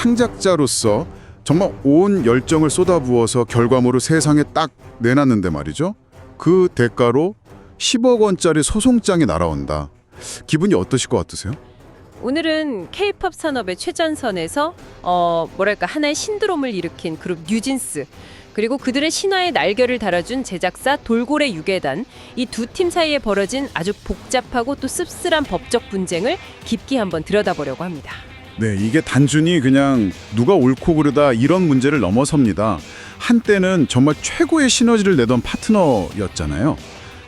창작자로서 정말 온 열정을 쏟아부어서 결과물을 세상에 딱 내놨는데 말이죠. 그 대가로 10억 원짜리 소송장이 날아온다. 기분이 어떠실 것 같으세요? 오늘은 K-팝 산업의 최전선에서 하나의 신드롬을 일으킨 그룹 뉴진스, 그리고 그들의 신화에 날개를 달아준 제작사 돌고래 유괴단, 이 두 팀 사이에 벌어진 아주 복잡하고 또 씁쓸한 법적 분쟁을 깊이 한번 들여다보려고 합니다. 네, 이게 단순히 그냥 누가 옳고 그르다 이런 문제를 넘어섭니다. 한때는 정말 최고의 시너지를 내던 파트너였잖아요.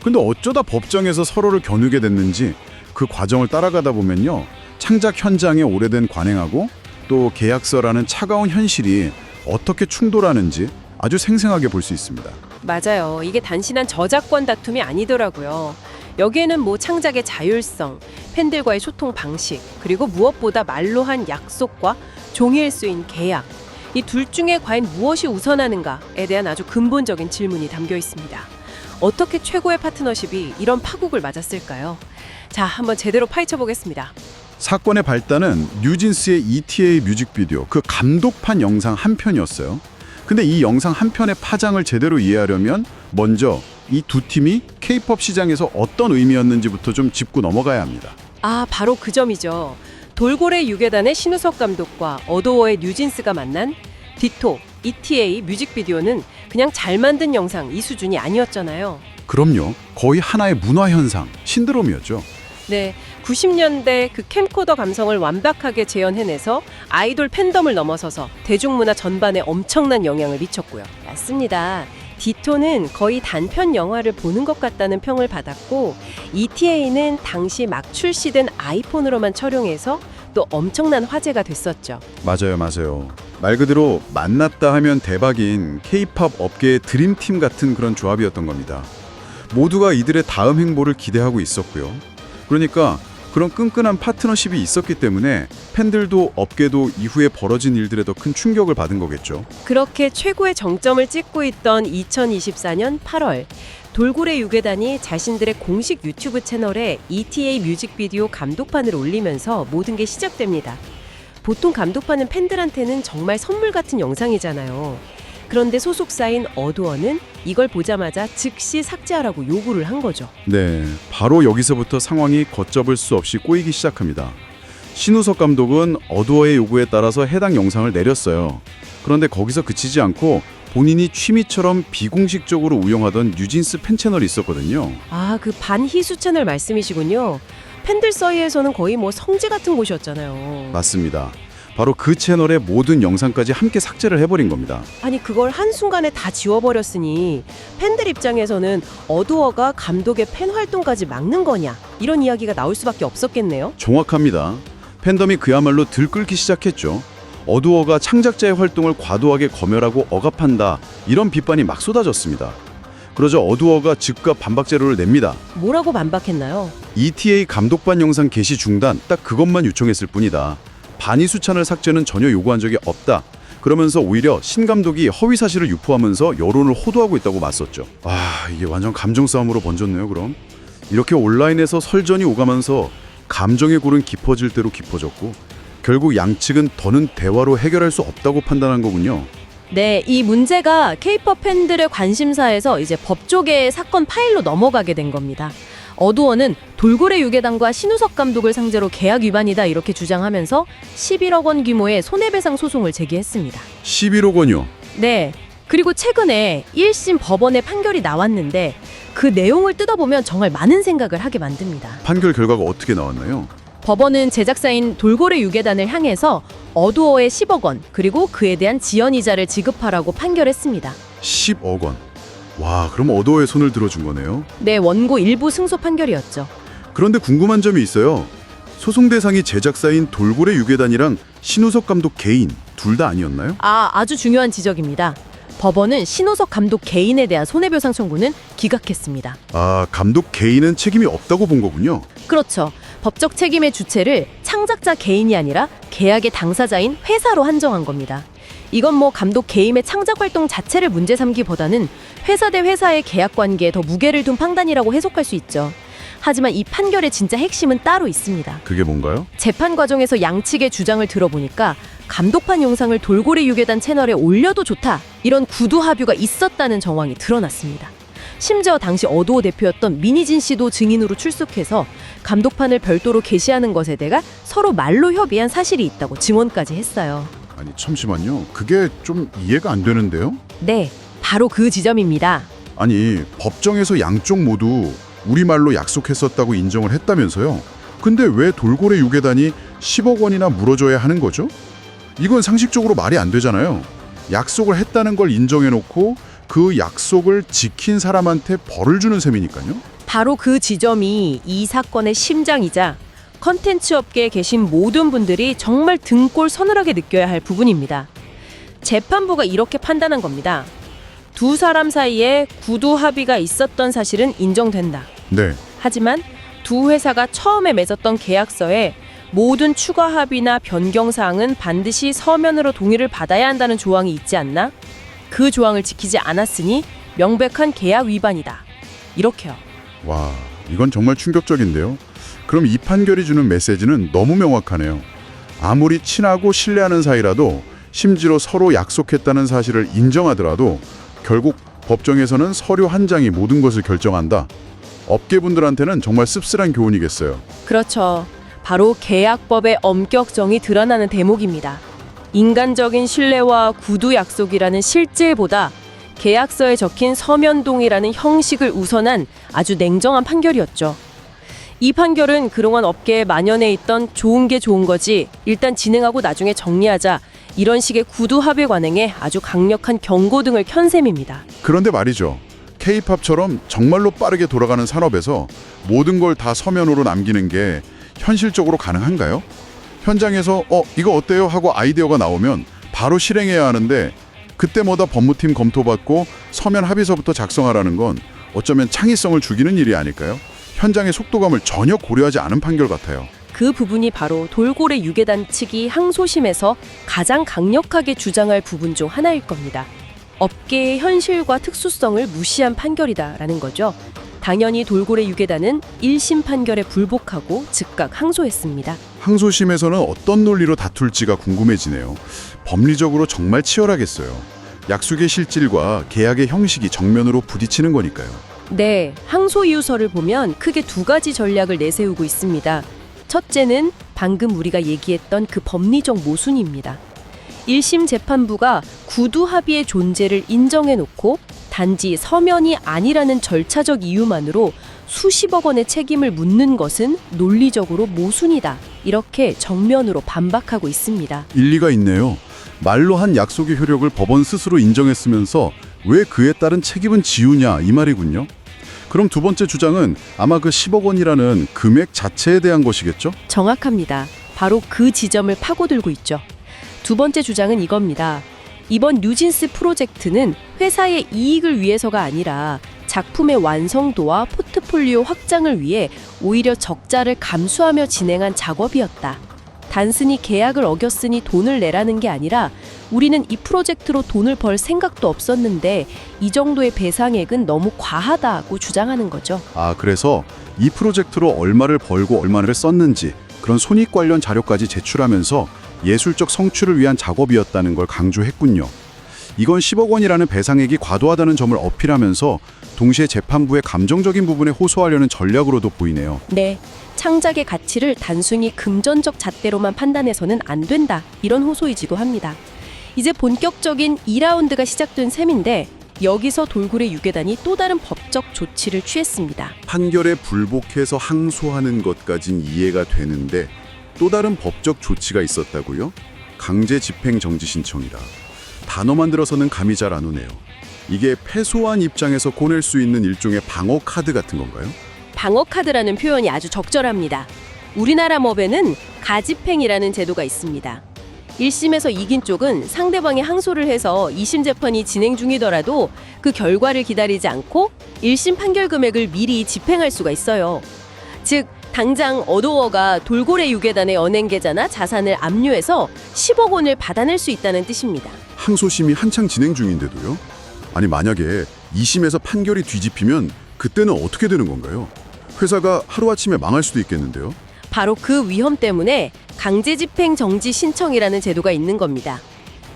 근데 어쩌다 법정에서 서로를 겨누게 됐는지 그 과정을 따라가다 보면요, 창작 현장에 오래된 관행하고 또 계약서라는 차가운 현실이 어떻게 충돌하는지 아주 생생하게 볼 수 있습니다. 맞아요. 이게 단순한 저작권 다툼이 아니더라고요. 여기에는 뭐 창작의 자율성, 팬들과의 소통 방식, 그리고 무엇보다 말로 한 약속과 종이에 쓰인 계약, 이 둘 중에 과연 무엇이 우선하는가에 대한 아주 근본적인 질문이 담겨 있습니다. 어떻게 최고의 파트너십이 이런 파국을 맞았을까요? 자, 한번 제대로 파헤쳐 보겠습니다. 사건의 발단은 뉴진스의 ETA 뮤직비디오, 그 감독판 영상 한 편이었어요. 근데 이 영상 한 편의 파장을 제대로 이해하려면 먼저 이 두 팀이 K-팝 시장에서 어떤 의미였는지부터 좀 짚고 넘어가야 합니다. 아, 바로 그 점이죠. 돌고래 유괴단의 신우석 감독과 어도어의 뉴진스가 만난 디토, ETA 뮤직비디오는 그냥 잘 만든 영상 이 수준이 아니었잖아요. 그럼요. 거의 하나의 문화현상, 신드롬이었죠. 네, 90년대 그 캠코더 감성을 완벽하게 재현해내서 아이돌 팬덤을 넘어서서 대중문화 전반에 엄청난 영향을 미쳤고요. 맞습니다. 디토는 거의 단편 영화를 보는 것 같다는 평을 받았고, ETA는 당시 막 출시된 아이폰으로만 촬영해서 또 엄청난 화제가 됐었죠. 맞아요. 말 그대로 만났다 하면 대박인 K-팝 업계의 드림팀 같은 그런 조합이었던 겁니다. 모두가 이들의 다음 행보를 기대하고 있었고요. 그러니까 그런 끈끈한 파트너십이 있었기 때문에 팬들도 업계도 이후에 벌어진 일들에 더 큰 충격을 받은 거겠죠. 그렇게 최고의 정점을 찍고 있던 2024년 8월, 돌고래 유괴단이 자신들의 공식 유튜브 채널에 ETA 뮤직비디오 감독판을 올리면서 모든 게 시작됩니다. 보통 감독판은 팬들한테는 정말 선물 같은 영상이잖아요. 그런데 소속사인 어도어는 이걸 보자마자 즉시 삭제하라고 요구를 한 거죠. 네, 바로 여기서부터 상황이 걷잡을 수 없이 꼬이기 시작합니다. 신우석 감독은 어도어의 요구에 따라서 해당 영상을 내렸어요. 그런데 거기서 그치지 않고 본인이 취미처럼 비공식적으로 운영하던 뉴진스 팬 채널이 있었거든요. 아, 그 반희수 채널 말씀이시군요. 팬들 사이에서는 거의 뭐 성지 같은 곳이었잖아요. 맞습니다. 바로 그 채널의 모든 영상까지 함께 삭제를 해버린 겁니다. 아니, 그걸 한순간에 다 지워버렸으니 팬들 입장에서는 어도어가 감독의 팬 활동까지 막는 거냐, 이런 이야기가 나올 수밖에 없었겠네요. 정확합니다. 팬덤이 그야말로 들끓기 시작했죠. 어두어가 창작자의 활동을 과도하게 검열하고 억압한다, 이런 비판이 막 쏟아졌습니다. 그러자 어두어가 즉각 반박 자료를 냅니다. 뭐라고 반박했나요? ETA 감독반 영상 게시 중단, 딱 그것만 요청했을 뿐이다. 반이수 채널 삭제는 전혀 요구한 적이 없다. 그러면서 오히려 신 감독이 허위 사실을 유포하면서 여론을 호도하고 있다고 맞섰죠. 아, 이게 완전 감정 싸움으로 번졌네요. 그럼 이렇게 온라인에서 설전이 오가면서 감정의 골은 깊어질 대로 깊어졌고, 결국 양측은 더는 대화로 해결할 수 없다고 판단한 거군요. 네, 이 문제가 K-팝 팬들의 관심사에서 이제 법조계의 사건 파일로 넘어가게 된 겁니다. 어도어는 돌고래 유괴단과 신우석 감독을 상대로 계약 위반이다 이렇게 주장하면서 11억 원 규모의 손해배상 소송을 제기했습니다. 11억 원이요? 네, 그리고 최근에 1심 법원의 판결이 나왔는데 그 내용을 뜯어보면 정말 많은 생각을 하게 만듭니다. 판결 결과가 어떻게 나왔나요? 법원은 제작사인 돌고래 유괴단을 향해서 어도어의 10억 원 그리고 그에 대한 지연이자를 지급하라고 판결했습니다. 10억 원. 와, 그럼 어도어의 손을 들어준 거네요. 네, 원고 일부 승소 판결이었죠. 그런데 궁금한 점이 있어요. 소송 대상이 제작사인 돌고래 유괴단이랑 신우석 감독 개인 둘 다 아니었나요? 아주 중요한 지적입니다. 법원은 신우석 감독 개인에 대한 손해배상 청구는 기각했습니다. 아, 감독 개인은 책임이 없다고 본 거군요. 그렇죠. 법적 책임의 주체를 창작자 개인이 아니라 계약의 당사자인 회사로 한정한 겁니다. 이건 뭐 감독 개인의 창작 활동 자체를 문제 삼기보다는 회사 대 회사의 계약 관계에 더 무게를 둔 판단이라고 해석할 수 있죠. 하지만 이 판결의 진짜 핵심은 따로 있습니다. 그게 뭔가요? 재판 과정에서 양측의 주장을 들어보니까 감독판 영상을 돌고래 유괴단 채널에 올려도 좋다. 이런 구두 합의가 있었다는 정황이 드러났습니다. 심지어 당시 어두호 대표였던 민희진 씨도 증인으로 출석해서 감독판을 별도로 게시하는 것에 대해 서로 말로 협의한 사실이 있다고 증언까지 했어요. 아니 잠시만요. 그게 좀 이해가 안 되는데요? 네, 바로 그 지점입니다. 아니 법정에서 양쪽 모두 우리말로 약속했었다고 인정을 했다면서요. 근데 왜 돌고래 유괴단이 10억 원이나 물어줘야 하는 거죠? 이건 상식적으로 말이 안 되잖아요. 약속을 했다는 걸 인정해놓고 그 약속을 지킨 사람한테 벌을 주는 셈이니까요. 바로 그 지점이 이 사건의 심장이자 컨텐츠 업계에 계신 모든 분들이 정말 등골 서늘하게 느껴야 할 부분입니다. 재판부가 이렇게 판단한 겁니다. 두 사람 사이에 구두 합의가 있었던 사실은 인정된다. 네. 하지만 두 회사가 처음에 맺었던 계약서에 모든 추가 합의나 변경 사항은 반드시 서면으로 동의를 받아야 한다는 조항이 있지 않나? 그 조항을 지키지 않았으니 명백한 계약 위반이다. 이렇게요. 와, 이건 정말 충격적인데요. 그럼 이 판결이 주는 메시지는 너무 명확하네요. 아무리 친하고 신뢰하는 사이라도 심지어 서로 약속했다는 사실을 인정하더라도 결국 법정에서는 서류 한 장이 모든 것을 결정한다. 업계분들한테는 정말 씁쓸한 교훈이겠어요. 그렇죠. 바로 계약법의 엄격성이 드러나는 대목입니다. 인간적인 신뢰와 구두 약속이라는 실질보다 계약서에 적힌 서면 동의라는 형식을 우선한 아주 냉정한 판결이었죠. 이 판결은 그동안 업계에 만연해 있던 좋은 게 좋은 거지, 일단 진행하고 나중에 정리하자, 이런 식의 구두 합의 관행에 아주 강력한 경고등을 켠 셈입니다. 그런데 말이죠. K-팝처럼 정말로 빠르게 돌아가는 산업에서 모든 걸 다 서면으로 남기는 게 현실적으로 가능한가요? 현장에서 이거 어때요? 하고 아이디어가 나오면 바로 실행해야 하는데 그때마다 법무팀 검토받고 서면 합의서부터 작성하라는 건 어쩌면 창의성을 죽이는 일이 아닐까요? 현장의 속도감을 전혀 고려하지 않은 판결 같아요. 그 부분이 바로 돌고래 유괴단 측이 항소심에서 가장 강력하게 주장할 부분 중 하나일 겁니다. 업계의 현실과 특수성을 무시한 판결이다라는 거죠. 당연히 돌고래 유괴단은 1심 판결에 불복하고 즉각 항소했습니다. 항소심에서는 어떤 논리로 다툴지가 궁금해지네요. 법리적으로 정말 치열하겠어요. 약속의 실질과 계약의 형식이 정면으로 부딪히는 거니까요. 네, 항소 이유서를 보면 크게 두 가지 전략을 내세우고 있습니다. 첫째는 방금 우리가 얘기했던 그 법리적 모순입니다. 1심 재판부가 구두 합의의 존재를 인정해놓고 단지 서면이 아니라는 절차적 이유만으로 수십억 원의 책임을 묻는 것은 논리적으로 모순이다. 이렇게 정면으로 반박하고 있습니다. 일리가 있네요. 말로 한 약속의 효력을 법원 스스로 인정했으면서 왜 그에 따른 책임은 지우냐 이 말이군요. 그럼 두 번째 주장은 아마 그 10억 원이라는 금액 자체에 대한 것이겠죠? 정확합니다. 바로 그 지점을 파고들고 있죠. 두 번째 주장은 이겁니다. 이번 뉴진스 프로젝트는 회사의 이익을 위해서가 아니라 작품의 완성도와 포트폴리오 확장을 위해 오히려 적자를 감수하며 진행한 작업이었다. 단순히 계약을 어겼으니 돈을 내라는 게 아니라 우리는 이 프로젝트로 돈을 벌 생각도 없었는데 이 정도의 배상액은 너무 과하다고 주장하는 거죠. 아, 그래서 이 프로젝트로 얼마를 벌고 얼마를 썼는지 그런 손익 관련 자료까지 제출하면서 예술적 성취를 위한 작업이었다는 걸 강조했군요. 이건 10억 원이라는 배상액이 과도하다는 점을 어필하면서 동시에 재판부의 감정적인 부분에 호소하려는 전략으로도 보이네요. 네, 창작의 가치를 단순히 금전적 잣대로만 판단해서는 안 된다. 이런 호소이지도 합니다. 이제 본격적인 2라운드가 시작된 셈인데 여기서 돌고래 유괴단이 또 다른 법적 조치를 취했습니다. 판결에 불복해서 항소하는 것까진 이해가 되는데 또 다른 법적 조치가 있었다고요? 강제 집행 정지 신청이라. 단어만 들어서는 감이 잘 안 오네요. 이게 패소한 입장에서 꺼낼 수 있는 일종의 방어 카드 같은 건가요? 방어 카드라는 표현이 아주 적절합니다. 우리나라 법에는 가집행이라는 제도가 있습니다. 1심에서 이긴 쪽은 상대방이 항소를 해서 2심 재판이 진행 중이더라도 그 결과를 기다리지 않고 1심 판결 금액을 미리 집행할 수가 있어요. 즉 당장 어도어가 돌고래 유괴단의 언행 계좌나 자산을 압류해서 10억 원을 받아낼 수 있다는 뜻입니다. 항소심이 한창 진행 중인데도요? 아니 만약에 2심에서 판결이 뒤집히면 그때는 어떻게 되는 건가요? 회사가 하루아침에 망할 수도 있겠는데요? 바로 그 위험 때문에 강제집행 정지 신청이라는 제도가 있는 겁니다.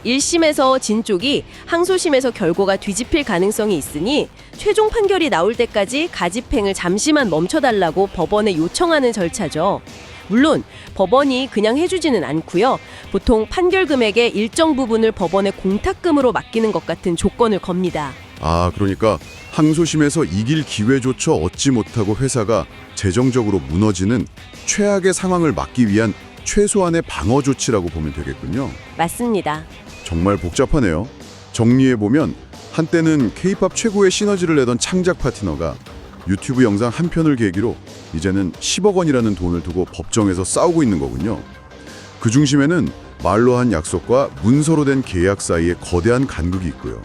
1심에서 진 쪽이 항소심에서 결과가 뒤집힐 가능성이 있으니 최종 판결이 나올 때까지 가집행을 잠시만 멈춰달라고 법원에 요청하는 절차죠. 물론 법원이 그냥 해주지는 않고요. 보통 판결 금액의 일정 부분을 법원에 공탁금으로 맡기는 것 같은 조건을 겁니다. 아, 그러니까 항소심에서 이길 기회조차 얻지 못하고 회사가 재정적으로 무너지는 최악의 상황을 막기 위한 최소한의 방어 조치라고 보면 되겠군요. 맞습니다. 정말 복잡하네요. 정리해보면 한때는 K-팝 최고의 시너지를 내던 창작 파트너가 유튜브 영상 한 편을 계기로 이제는 10억 원이라는 돈을 두고 법정에서 싸우고 있는 거군요. 그 중심에는 말로 한 약속과 문서로 된 계약 사이에 거대한 간극이 있고요.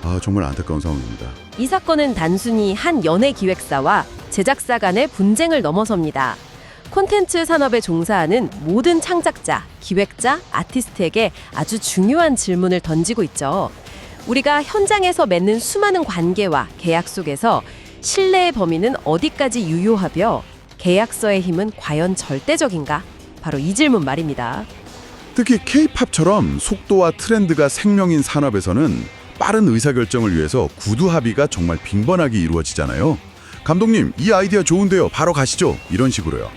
아, 정말 안타까운 상황입니다. 이 사건은 단순히 한 연예 기획사와 제작사 간의 분쟁을 넘어섭니다. 콘텐츠 산업에 종사하는 모든 창작자, 기획자, 아티스트에게 아주 중요한 질문을 던지고 있죠. 우리가 현장에서 맺는 수많은 관계와 계약 속에서 신뢰의 범위는 어디까지 유효하며 계약서의 힘은 과연 절대적인가? 바로 이 질문 말입니다. 특히 K-팝처럼 속도와 트렌드가 생명인 산업에서는 빠른 의사결정을 위해서 구두 합의가 정말 빈번하게 이루어지잖아요. 감독님, 이 아이디어 좋은데요. 바로 가시죠. 이런 식으로요.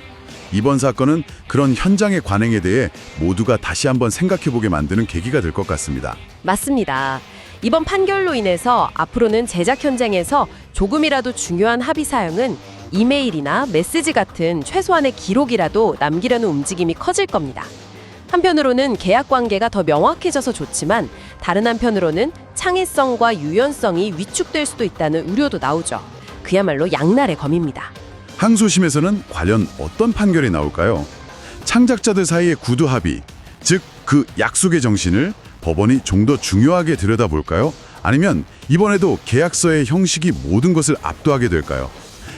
이번 사건은 그런 현장의 관행에 대해 모두가 다시 한번 생각해보게 만드는 계기가 될 것 같습니다. 맞습니다. 이번 판결로 인해서 앞으로는 제작 현장에서 조금이라도 중요한 합의 사항은 이메일이나 메시지 같은 최소한의 기록이라도 남기려는 움직임이 커질 겁니다. 한편으로는 계약 관계가 더 명확해져서 좋지만 다른 한편으로는 창의성과 유연성이 위축될 수도 있다는 우려도 나오죠. 그야말로 양날의 검입니다. 항소심에서는 과연 어떤 판결이 나올까요? 창작자들 사이의 구두 합의, 즉 그 약속의 정신을 법원이 좀 더 중요하게 들여다볼까요? 아니면 이번에도 계약서의 형식이 모든 것을 압도하게 될까요?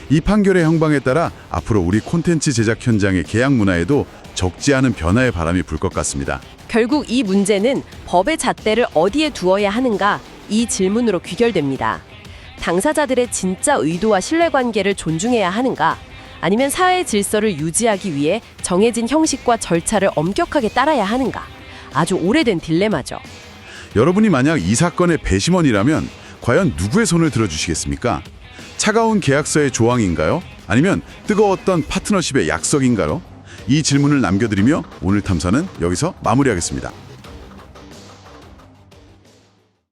이 판결의 형방에 따라 앞으로 우리 콘텐츠 제작 현장의 계약 문화에도 적지 않은 변화의 바람이 불 것 같습니다. 결국 이 문제는 법의 잣대를 어디에 두어야 하는가 이 질문으로 귀결됩니다. 당사자들의 진짜 의도와 신뢰관계를 존중해야 하는가 아니면 사회 질서를 유지하기 위해 정해진 형식과 절차를 엄격하게 따라야 하는가 아주 오래된 딜레마죠. 여러분이 만약 이 사건의 배심원이라면 과연 누구의 손을 들어주시겠습니까? 차가운 계약서의 조항인가요? 아니면 뜨거웠던 파트너십의 약속인가요? 이 질문을 남겨드리며 오늘 탐사는 여기서 마무리하겠습니다.